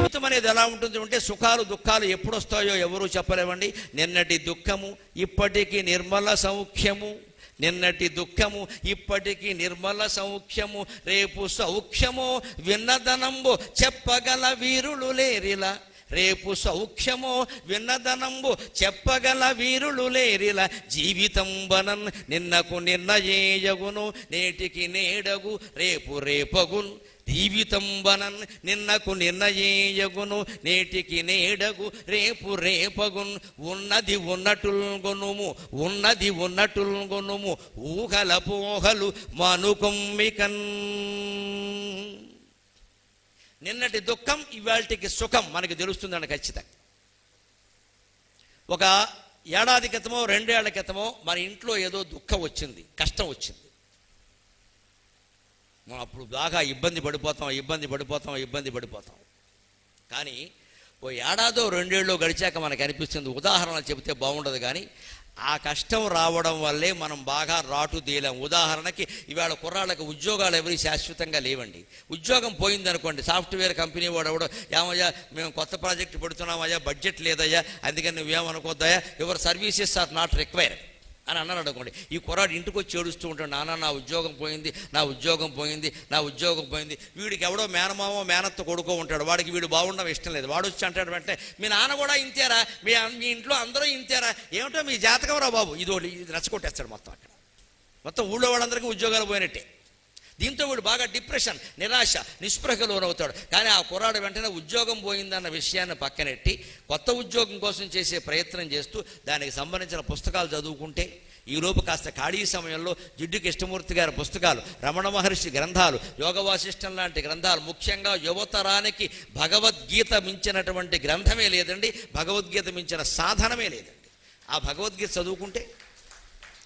జీవితం అనేది ఎలా ఉంటుంది అంటే సుఖాలు దుఃఖాలు ఎప్పుడు వస్తాయో ఎవరు చెప్పలేమండి. నిన్నటి దుఃఖము ఇప్పటికీ నిర్మల సౌఖ్యము, నిన్నటి దుఃఖము ఇప్పటికీ నిర్మల సౌఖ్యము, రేపు సౌఖ్యమో విన్నదనంబు చెప్పగల వీరులు లేరిలా, రేపు సౌఖ్యమో విన్నదనంబు చెప్పగల వీరులు లేరిలా, జీవితం బనన్ నిన్నకు నిర్ణయేయగును నేటికి నేడగు రేపు రేపగున్, జీవితం బనన్ నిన్నకు నిర్ణయేయగును నేటికి నేడగు రేపు రేపగున్, ఉన్నది ఉన్నట్టుల్గొనుము ఉన్నది ఉన్నట్టుల్గొనుము ఊహల పోహలు మనుకొమ్మికన్. నిన్నటి దుఃఖం ఇవాళకి సుఖం మనకి తెలుస్తుందండి ఖచ్చితంగా. ఒక ఏడాది క్రితమో 2 ఏళ్ల క్రితమో మన ఇంట్లో ఏదో దుఃఖం వచ్చింది, కష్టం వచ్చింది. మనం అప్పుడు బాగా ఇబ్బంది పడిపోతాం. కానీ ఓ ఏడాదో 2 ఏళ్ళు గడిచాక మనకు అనిపిస్తుంది, ఉదాహరణ చెబితే బాగుండదు కానీ ఆ కష్టం రావడం వల్లే మనం బాగా రాటు తేలాం. ఉదాహరణకి ఇవాళ కుర్రాళ్ళకి ఉద్యోగాలు ఎవరి శాశ్వతంగా లేవండి. ఉద్యోగం పోయిందనుకోండి, సాఫ్ట్వేర్ కంపెనీ వాడు ఎవడో ఏమయ్యా మేము కొత్త ప్రాజెక్ట్ పెడుతున్నామయ్యా, బడ్జెట్ లేదయ్యా, అందుకని నువ్వేమనుకోద్దయ్యా, your services are not required అని అన్నాడు అనుకోండి. ఈ కుర్రాడు ఇంటికి వచ్చి ఏడుస్తూ ఉంటాడు, నాన్న నా ఉద్యోగం పోయింది. వీడికి ఎవడో మేనమామో మేనత్త కొడుకో ఉంటాడు, వాడికి వీడు బాగుండడం ఇష్టం లేదు. వాడు వచ్చి అంటాడు వెంటనే, మీ నాన్న కూడా ఇంతేరా, మీ ఇంట్లో అందరూ ఇంతేరా, ఏమిటో మీ జాతకం రా బాబు, ఇది రచ్చగొట్టేస్తాడు మొత్తం. అక్కడ మొత్తం ఊళ్ళో వాళ్ళందరికీ ఉద్యోగాలు పోయినట్టే. దీంతో వీడు బాగా డిప్రెషన్, నిరాశ, నిస్పృహకు లోనవుతాడు. కానీ ఆ కుర్రాడు వెంటనే ఉద్యోగం పోయిందన్న విషయాన్ని పక్కనెట్టి కొత్త ఉద్యోగం కోసం చేసే ప్రయత్నం చేస్తూ దానికి సంబంధించిన పుస్తకాలు చదువుకుంటే, ఈలోపు కాస్త ఖాళీ సమయంలో జిడ్డు కృష్ణమూర్తి గారి పుస్తకాలు, రమణ మహర్షి గ్రంథాలు, యోగ వాసిష్టం లాంటి గ్రంథాలు, ముఖ్యంగా యువతరానికి భగవద్గీత మించినటువంటి గ్రంథమే లేదండి, భగవద్గీత మించిన సాధనమే లేదండి. ఆ భగవద్గీత చదువుకుంటే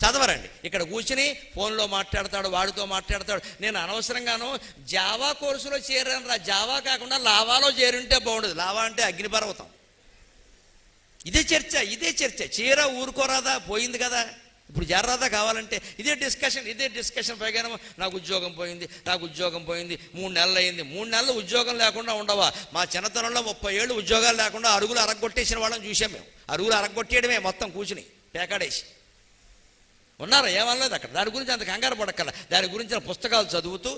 చదవరండి. ఇక్కడ కూర్చుని ఫోన్లో మాట్లాడతాడు, వాడితో మాట్లాడతాడు. నేను అనవసరంగాను జావా కోర్సులో చేరాను రా, జావా కాకుండా లావాలో చేరుంటే బాగుండదు. లావా అంటే అగ్నిపర్వతం. ఇదే చర్చ. చీర ఊరుకోరాదా, పోయింది కదా, ఇప్పుడు చేరరాదా కావాలంటే ఇదే డిస్కషన్. పైగా నాకు ఉద్యోగం పోయింది 3 నెలలు అయింది. 3 నెలలు ఉద్యోగం లేకుండా ఉండవా? మా చిన్నతనంలో 30 ఏళ్ళు ఉద్యోగాలు లేకుండా అరుగులు అరగొట్టేసిన వాళ్ళని చూసాం మేము. అరుగులు అరగొట్టేయడమే మొత్తం కూర్చుని పేకాడేసి ఉన్నారా, ఏమనలేదు అక్కడ. దాని గురించి అంత కంగారు పడక్కల. దాని గురించిన పుస్తకాలు చదువుతూ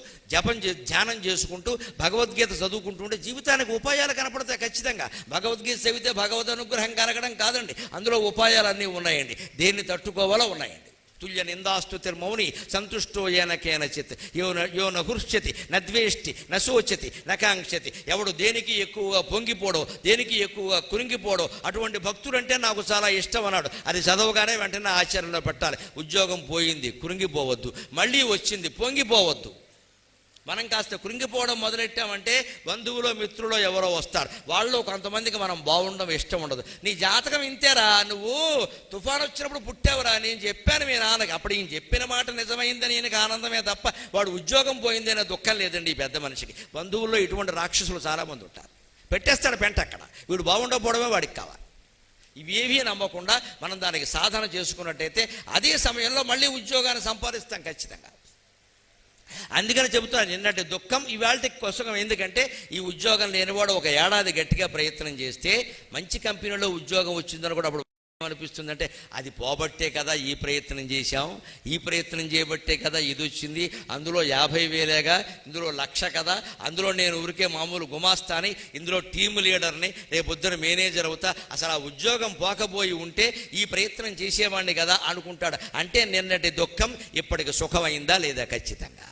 ధ్యానం చేసుకుంటూ భగవద్గీత చదువుకుంటూ ఉంటే జీవితానికి ఉపాయాలు కనపడతాయి ఖచ్చితంగా. భగవద్గీత చదివితే భగవద్ అనుగ్రహం కలగడం కాదండి, అందులో ఉపాయాలన్నీ ఉన్నాయండి. దేన్ని తట్టుకోవాలో ఉన్నాయండి. తుల్య నిందాస్తుతిర్మౌని సంతుష్టో ఏన కేనచిత్ యో నహృష్యతి నద్వేష్టి నశోచతి నకాంక్షతి. ఎవడు దేనికి ఎక్కువగా పొంగిపోడో, దేనికి ఎక్కువగా కురింగిపోడో అటువంటి భక్తుడంటే నాకు చాలా ఇష్టం అన్నాడు. అది చదవగానే వెంటనే ఆచరణలో పెట్టాలి. ఉద్యోగం పోయింది, కురింగిపోవద్దు. మళ్ళీ వచ్చింది, పొంగిపోవద్దు. మనం కాస్త కృంగిపోవడం మొదలెట్టామంటే బంధువులో మిత్రులో ఎవరో వస్తారు, వాళ్ళు కొంతమందికి మనం బాగుండడం ఇష్టం ఉండదు. నీ జాతకం ఇంతేరా, నువ్వు తుఫాను వచ్చినప్పుడు పుట్టావురా, నేను చెప్పాను మీ నాన్నకి, అప్పుడు ఈయన చెప్పిన మాట నిజమైందని ఈయనకి ఆనందమే తప్ప వాడు ఉద్యోగం పోయిందనే దుఃఖం లేదండి ఈ పెద్ద మనిషికి. బంధువుల్లో ఇటువంటి రాక్షసులు చాలామంది ఉంటారు. పెట్టేస్తాడు పెంట అక్కడ, వీడు బాగుండకపోవడమే వాడికి కావాలి. ఇవేవీ నమ్మకుండా మనం దానికి సాధన చేసుకున్నట్టయితే అదే సమయంలో మళ్ళీ ఉద్యోగాన్ని సంపాదిస్తాం ఖచ్చితంగా. అందుకని చెబుతున్నాను, నిన్నటి దుఃఖం ఇవాళకి కోసం. ఎందుకంటే ఈ ఉద్యోగం లేనివాడు 1 ఏడాది గట్టిగా ప్రయత్నం చేస్తే మంచి కంపెనీలో ఉద్యోగం వచ్చిందని కూడా అప్పుడు అనిపిస్తుందంటే అది పోబట్టే కదా ఈ ప్రయత్నం చేశాం, ఈ ప్రయత్నం చేయబట్టే కదా ఇది వచ్చింది, అందులో 50,000గా, ఇందులో 1,00,000 కదా, అందులో నేను ఊరికే మామూలు గుమాస్తాని, ఇందులో టీము లీడర్ని, రేపొద్దున మేనేజర్ అవుతా, అసలు ఆ ఉద్యోగం పోకపోయి ఉంటే ఈ ప్రయత్నం చేసేవాడిని కదా అనుకుంటాడు. అంటే నిన్నటి దుఃఖం ఇప్పటికి సుఖమైందా లేదా? ఖచ్చితంగా.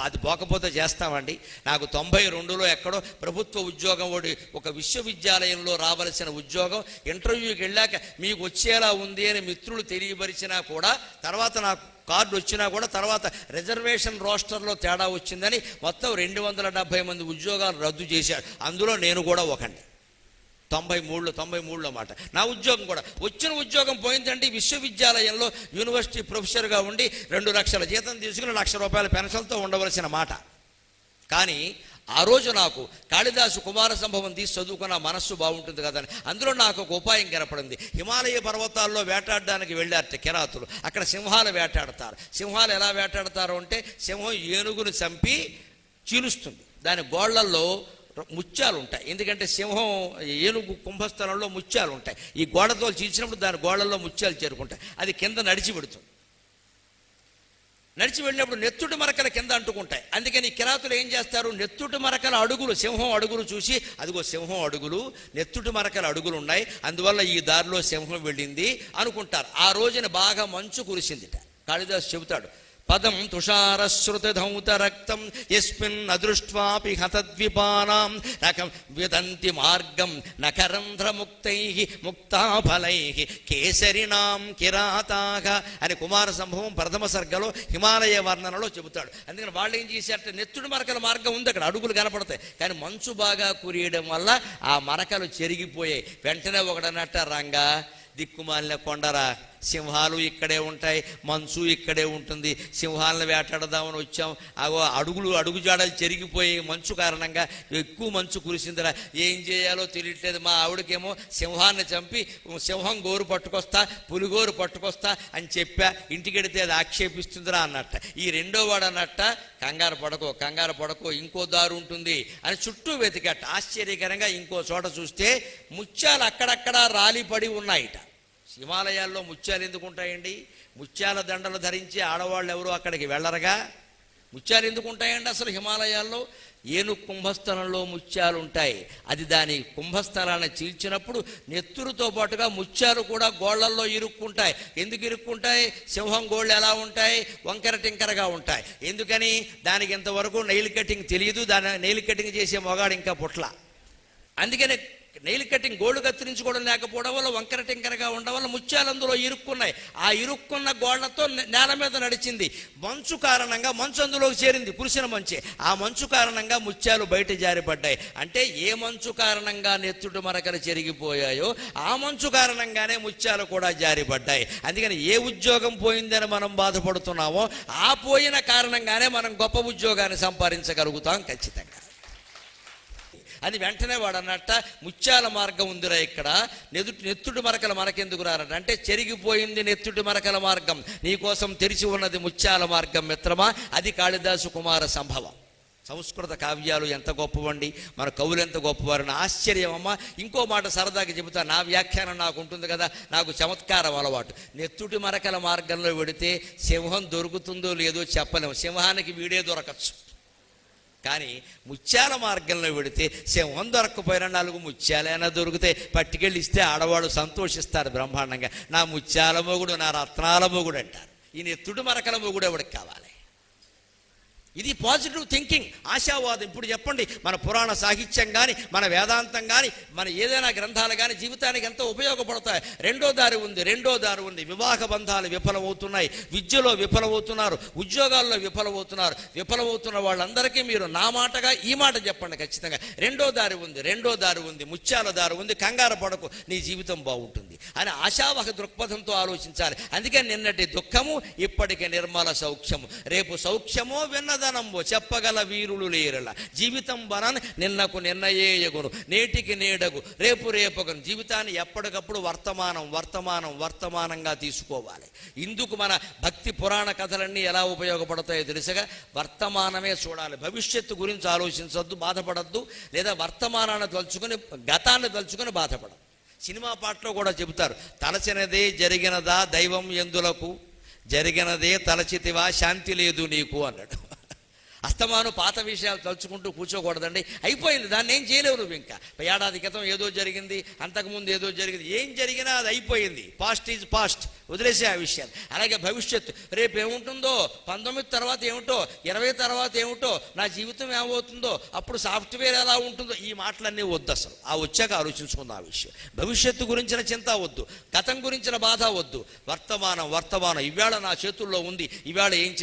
అది పోకపోతే చేస్తామండి. నాకు 92లో ఎక్కడో ప్రభుత్వ ఉద్యోగం, ఒక విశ్వవిద్యాలయంలో రావలసిన ఉద్యోగం, ఇంటర్వ్యూకి వెళ్ళాక మీకు వచ్చేలా ఉంది అని మిత్రులు తెలియపరిచినా కూడా, తర్వాత నాకు కార్డు వచ్చినా కూడా, తర్వాత రిజర్వేషన్ రోస్టర్లో తేడా వచ్చిందని మొత్తం 270 మంది ఉద్యోగాలు రద్దు చేశాడు. అందులో నేను కూడా ఒకండి. 93లో మాట. నా ఉద్యోగం కూడా, వచ్చిన ఉద్యోగం పోయిందండి. విశ్వవిద్యాలయంలో యూనివర్సిటీ ప్రొఫెసర్గా ఉండి 2 లక్షల జీతం తీసుకుని 1,00,000 రూపాయల పెన్షన్తో ఉండవలసిన మాట. కానీ ఆ రోజు నాకు కాళిదాసు కుమార సంభవం తీసి చదువుకున్న మనస్సు బాగుంటుంది కదని అందులో నాకు ఒక ఉపాయం కనపడింది. హిమాలయ పర్వతాల్లో వేటాడడానికి వెళ్ళారు కిరాతులు. అక్కడ సింహాలు వేటాడతారు. సింహాలు ఎలా వేటాడతారు అంటే, సింహం ఏనుగును చంపి చీలుస్తుంది. దాని గోళ్లల్లో ముత్యాలు ఉంటాయి. ఎందుకంటే సింహం ఏనుగు కుంభస్థలంలో ముత్యాలు ఉంటాయి. ఈ గోడతో చీల్చినప్పుడు దాని గోడల్లో ముత్యాలు చేరుకుంటాయి. అది కింద నడిచి పెడుతుంది. నడిచి వెళ్ళినప్పుడు నెత్తుటి మరకల కింద అంటుకుంటాయి. అందుకని కిరాతులు ఏం చేస్తారు, నెత్తుటి మరకల అడుగులు, సింహం అడుగులు చూసి అదిగో సింహం అడుగులు, నెత్తుటి మరకల అడుగులు ఉన్నాయి, అందువల్ల ఈ దారిలో సింహం వెళ్ళింది అనుకుంటారు. ఆ రోజున బాగా మంచు కురిసిందిట. కాళిదాసు చెబుతాడు, పదం తుషారశ్రుతధౌత రక్తం యస్మిన్ అదృష్ట్వాపి హతద్విపానాం రకం విదంతి మార్గం నకరంధ్రముక్తైః ముక్తాఫలైః కేసరినాం కిరాతాః అని కుమార సంభవం ప్రథమ సర్గలో హిమాలయ వర్ణనలో చెబుతాడు. అందుకని వాళ్ళు ఏం చేశారంటే నెత్తుడి మరకల మార్గం ఉంది, అక్కడ అడుగులు కనపడతాయి, కానీ మంచు బాగా కురియడం వల్ల ఆ మరకలు చెరిగిపోయాయి. వెంటనే ఒకడన్నట్ట, రంగా దిక్కుమాలిన కొండరా, సింహాలు ఇక్కడే ఉంటాయి, మంచు ఇక్కడే ఉంటుంది, సింహాలను వేటాడదామని వచ్చాం, అడుగు జాడలు చెరిగిపోయి మంచు కారణంగా ఎక్కువ మంచు కురిసిందిరా, ఏం చేయాలో తెలియట్లేదు. మా ఆవిడకేమో సింహాన్ని చంపి సింహం గోరు పట్టుకొస్తా, పులిగోరు పట్టుకొస్తా అని చెప్పా, ఇంటికెడితే అది ఆక్షేపిస్తుందిరా అన్నట్ట. ఈ రెండో వాడు అన్నట్ట, కంగారు పడకో ఇంకో దారి ఉంటుంది అని చుట్టూ వెతికట్ట. ఆశ్చర్యకరంగా ఇంకో చోట చూస్తే ముత్యాలు అక్కడక్కడా రాలిపడి ఉన్నాయిట. హిమాలయాల్లో ముత్యాలు ఎందుకు ఉంటాయండి? ముత్యాల దండలు ధరించి ఆడవాళ్ళు ఎవరు అక్కడికి వెళ్ళరుగా. ముత్యాలు ఎందుకు ఉంటాయండి అసలు హిమాలయాల్లో? ఏనుగు కుంభస్థలంలో ముత్యాలు ఉంటాయి. అది దాని కుంభస్థలాన్ని చీల్చినప్పుడు నెత్తురుతో పాటుగా ముత్యాలు కూడా గోళ్లల్లో ఇరుక్కుంటాయి. ఎందుకు ఇరుక్కుంటాయి? సింహం గోళ్ళు ఎలా ఉంటాయి? వంకర టింకరగా ఉంటాయి. ఎందుకని? దానికి ఇంతవరకు నెయిల్ కటింగ్ తెలియదు, దాని నెయిల్ కటింగ్ చేసే మొగాడు ఇంకా పుట్ల. అందుకని నెయిల్ కటింగ్ గోళ్ళు కత్తిరించుకోవడం లేకపోవడం వల్ల వంకర టింకరగా ఉండడం వల్ల ముత్యాలు అందులో ఇరుక్కున్నాయి. ఆ ఇరుక్కున్న గోళ్లతో నేల మీద నడిచింది. మంచు కారణంగా మంచు అందులోకి చేరింది, కురిసిన మంచే. ఆ మంచు కారణంగా ముత్యాలు బయట జారిపడ్డాయి. అంటే ఏ మంచు కారణంగా నెత్తుటి మరకలు చెరిగిపోయాయో ఆ మంచు కారణంగానే ముత్యాలు కూడా జారిపడ్డాయి. అందుకని ఏ ఉద్యోగం పోయిందని మనం బాధపడుతున్నామో ఆ పోయిన కారణంగానే మనం గొప్ప ఉద్యోగాన్ని సంపాదించగలుగుతాం ఖచ్చితంగా. అది వెంటనే వాడు అన్నట్ట, ముత్యాల మార్గం ఉందిరా ఇక్కడ, నెత్తుటి మరకల మనకెందుకు రారట అంటే, చెరిగిపోయింది నెత్తుటి మరకల మార్గం, నీకోసం తెరిచి ఉన్నది ముత్యాల మార్గం మిత్రమా. అది కాళిదాసు కుమార సంభవం. సంస్కృత కావ్యాలు ఎంత గొప్పవండి, మన కవులు ఎంత గొప్పవారని ఆశ్చర్యం. అమ్మ ఇంకో మాట సరదాగా చెబుతా, నా వ్యాఖ్యానం నాకు ఉంటుంది కదా, నాకు చమత్కారం అలవాటు. నెత్తుటి మరకల మార్గంలో వెడితే సింహం దొరుకుతుందో లేదో చెప్పలేము, సింహానికి వీడే దొరకచ్చు. కానీ ముత్యాల మార్గంలో వెడితే సింహం దొరక్కపోయినా 4 ముత్యాలైనా దొరికితే పట్టుకెళ్ళి ఇస్తే ఆడవాడు సంతోషిస్తారు బ్రహ్మాండంగా. నా ముత్యాల మొగుడు, నా రత్నాల మొగుడు అంటారు. ఈ నెత్తుడి మరకల మొగుడు ఎవడికి కావాలి? ఇది పాజిటివ్ థింకింగ్, ఆశావాదం. ఇప్పుడు చెప్పండి, మన పురాణ సాహిత్యం కానీ, మన వేదాంతం కానీ, మన ఏదైనా గ్రంథాలు కానీ జీవితానికి ఎంతో ఉపయోగపడతాయి. రెండో దారి ఉంది. వివాహ బంధాలు విఫలమవుతున్నాయి, విద్యలో విఫలమవుతున్నారు, ఉద్యోగాల్లో విఫలమవుతున్న వాళ్ళందరికీ మీరు నా మాటగా ఈ మాట చెప్పండి ఖచ్చితంగా. రెండో దారి ఉంది, ముత్యాల దారి ఉంది, కంగారు పడకు, నీ జీవితం బాగుంటుంది అని ఆశావహ దృక్పథంతో ఆలోచించాలి. అందుకే నిన్నటి దుఃఖము ఇప్పటికి నిర్మల సౌఖ్యము, రేపు సౌఖ్యమో విన్నదనంబో చెప్పగల వీరులు లేరల. జీవితం వనన్ నిన్నకు నిన్నయేయగును, నేటికి నేడగు, రేపు రేపగును. జీవితాన్ని ఎప్పటికప్పుడు వర్తమానంగా తీసుకోవాలి. ఇందుకు మన భక్తి పురాణ కథలన్నీ ఎలా ఉపయోగపడతాయో తెలుసుగా, వర్తమానమే చూడాలి. భవిష్యత్తు గురించి ఆలోచించొద్దు, బాధపడద్దు, లేదా వర్తమానాన్ని తలుచుకొని గతాన్ని తలుచుకొని బాధపడద్దు. సినిమా పాటలో కూడా చెబుతారు, తలచినదే జరిగినదా దైవం ఎందులకు, జరిగినదే తలచితివా శాంతి లేదు నీకు అన్నాడు. అస్తమాను పాత విషయాలు తలుచుకుంటూ కూర్చోకూడదండి. అయిపోయింది, దాన్ని ఏం చేయలేవు నువ్వు. ఇంకా ఏడాది క్రితం ఏదో జరిగింది, అంతకుముందు ఏదో జరిగింది, ఏం జరిగినా అది అయిపోయింది. పాస్ట్ ఈజ్ పాస్ట్, వదిలేసే ఆ విషయాలు. అలాగే భవిష్యత్తు, రేపు ఏముంటుందో, 19 తర్వాత ఏమిటో, 20 తర్వాత ఏమిటో, నా జీవితం ఏమవుతుందో, అప్పుడు సాఫ్ట్వేర్ ఎలా ఉంటుందో, ఈ మాటలన్నీ వద్దు అసలు. ఆ వచ్చాక ఆలోచించుకుందాం ఆ విషయం. భవిష్యత్తు గురించిన చింత వద్దు, గతం గురించిన బాధ వద్దు. వర్తమానం ఇవాళ నా చేతుల్లో ఉంది, ఇవాళ ఏం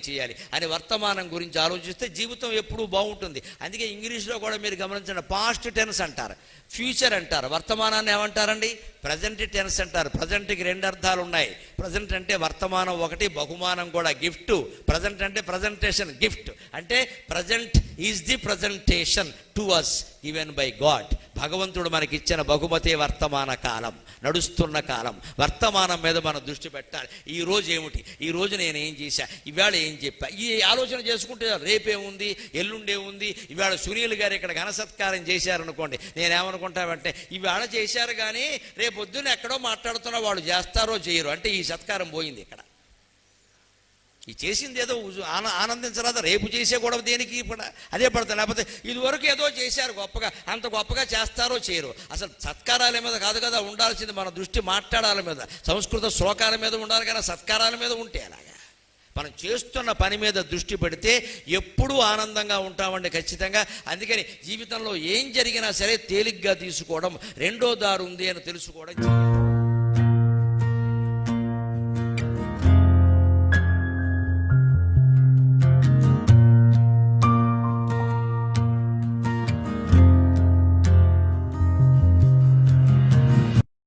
చేయాలి అని వర్తమానం గురించి ఆలోచిస్తే జీవితం ఎప్పుడూ బాగుంటుంది. అందుకే ఇంగ్లీష్లో కూడా మీరు గమనించండి, పాస్ట్ టెన్స్ అంటారు, ఫ్యూచర్ అంటారు. వర్తమానాన్ని ఏమంటారండి? ప్రజెంట్ టెన్స్ అంటారు. ప్రజెంట్కి 2 అర్థాలు ఉన్నాయి. ప్రజెంట్ అంటే వర్తమానం ఒకటి, బహుమానం కూడా, గిఫ్ట్. ప్రజెంట్ అంటే ప్రజెంటేషన్, గిఫ్ట్ అంటే present is the presentation to us given by God. భగవంతుడు మనకిచ్చిన బహుమతి వర్తమాన కాలం. నడుస్తున్న కాలం, వర్తమానం మీద మనం దృష్టి పెట్టాలి. ఈ రోజు ఏమిటి, ఈ రోజు నేను ఏం చేశా, ఇవాళ ఏం చెప్పా, ఈ ఆలోచన చేసుకుంటే రేపేముంది, ఎల్లుండేముంది. ఇవాళ సునీల్ గారు ఇక్కడ ఘన సత్కారం చేశారనుకోండి, నేనేమనుకుంటామంటే ఇవాళ చేశారు కానీ రేపొద్దున ఎక్కడో మాట్లాడుతున్నా వాళ్ళు చేస్తారో చేయరు అంటే ఈ సత్కారం పోయింది. ఇక్కడ ఈ చేసింది ఏదో ఆనందించరాదా, రేపు చేసే గొడవ దేనికి అదే పడతాను. లేకపోతే ఇదివరకు ఏదో చేశారు గొప్పగా, అంత గొప్పగా చేస్తారో చేయరు. అసలు సత్కారాల మీద కాదు కదా ఉండాల్సింది, మన దృష్టి మాట్లాడాల మీద, సంస్కృత శ్లోకాల మీద ఉండాలి కానీ సత్కారాల మీద ఉంటే అలాగా. మనం చేస్తున్న పని మీద దృష్టి పెడితే ఎప్పుడూ ఆనందంగా ఉంటామండి ఖచ్చితంగా. అందుకని జీవితంలో ఏం జరిగినా సరే తేలిగ్గా తీసుకోవడం, రెండో దారి ఉంది అని తెలుసుకోవడం.